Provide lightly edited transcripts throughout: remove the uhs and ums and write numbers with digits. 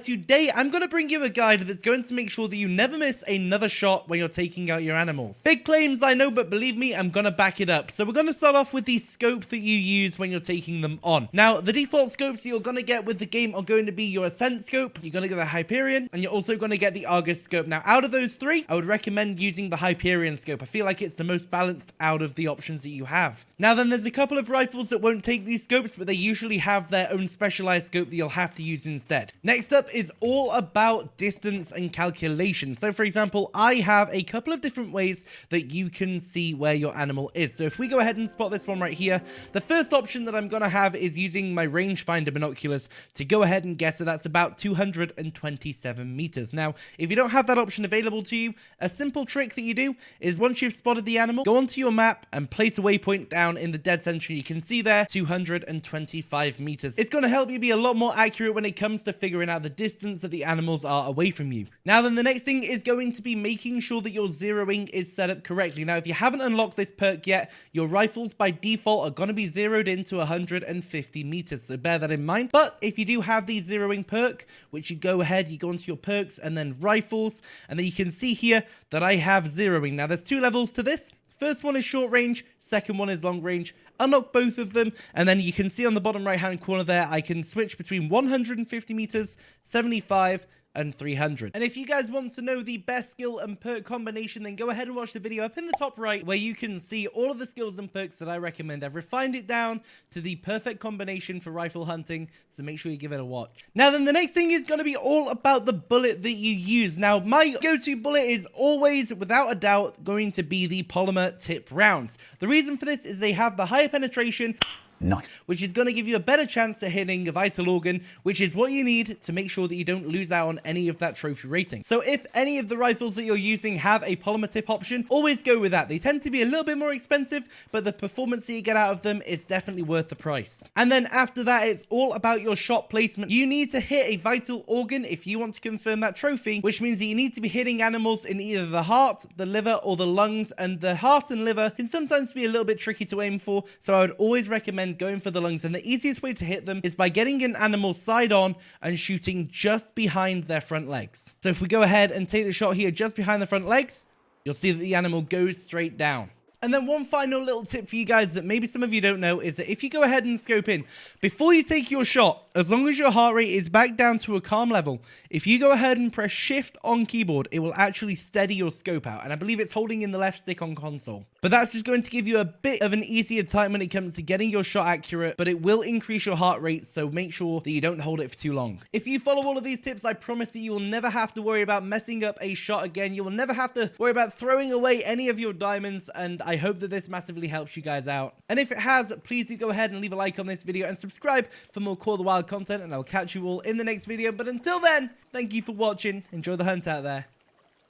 Today, I'm going to bring you a guide that's going to make sure that you never miss another shot when you're taking out your animals. Big claims, I know, but believe me, I'm going to back it up. So we're going to start off with the scope that you use when you're taking them on. Now, the default scopes that you're going to get with the game are going to be your Ascent scope, you're going to get the Hyperion, and you're also going to get the Argus scope. Now, out of those three, I would recommend using the Hyperion scope. I feel like it's the most balanced out of the options that you have. Now, then there's a couple of rifles that won't take these scopes, but they usually have their own specialized scope that you'll have to use instead. Next up is all about distance and calculation. So for example, I have a couple of different ways that you can see where your animal is. So if we go ahead and spot this one right here, the first option that I'm going to have is using my rangefinder binoculars to go ahead and guess that that's about 227 meters. Now, if you don't have that option available to you, a simple trick that you do is once you've spotted the animal, go onto your map and place a waypoint down in the dead center. You can see there 225 meters. It's going to help you be a lot more accurate when it comes to figuring out the distance that the animals are away from you. Now then, the next thing is going to be making sure that your zeroing is set up correctly. Now, if you haven't unlocked this perk yet, your rifles by default are going to be zeroed into 150 meters, so bear that in mind. But if you do have the zeroing perk, which you go ahead, you go into your perks and then rifles, and then you can see here that I have zeroing. Now, there's two levels to this. First one is short range, second one is long range. Unlock both of them, and then you can see on the bottom right hand corner there, I can switch between 150 meters, 75, and 300. And if you guys want to know the best skill and perk combination, then go ahead and watch the video up in the top right where you can see all of the skills and perks that I recommend. I've refined it down to the perfect combination for rifle hunting, so make sure you give it a watch. Now then, the next thing is going to be all about the bullet that you use. Now, my go-to bullet is always, without a doubt, going to be the polymer tip rounds. The reason for this is they have the higher penetration, nice, which is going to give you a better chance at hitting a vital organ, which is what you need to make sure that you don't lose out on any of that trophy rating. So if any of the rifles that you're using have a polymer tip option, always go with that. They tend to be a little bit more expensive, but the performance that you get out of them is definitely worth the price. And then after that, it's all about your shot placement. You need to hit a vital organ if you want to confirm that trophy, which means that you need to be hitting animals in either the heart, the liver, or the lungs, and the heart and liver can sometimes be a little bit tricky to aim for, so I would always recommend going for the lungs, and the easiest way to hit them is by getting an animal side on and shooting just behind their front legs. So if we go ahead and take the shot here just behind the front legs, you'll see that the animal goes straight down. And then one final little tip for you guys that maybe some of you don't know is that if you go ahead and scope in, before you take your shot, as long as your heart rate is back down to a calm level, if you go ahead and press shift on keyboard, it will actually steady your scope out. And I believe it's holding in the left stick on console. But that's just going to give you a bit of an easier time when it comes to getting your shot accurate, but it will increase your heart rate, so make sure that you don't hold it for too long. If you follow all of these tips, I promise that you will never have to worry about messing up a shot again. You will never have to worry about throwing away any of your diamonds, and I hope that this massively helps you guys out. And if it has, please do go ahead and leave a like on this video and subscribe for more Call of the Wild content, and I'll catch you all in the next video. But until then, thank you for watching. Enjoy the hunt out there.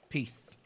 Peace.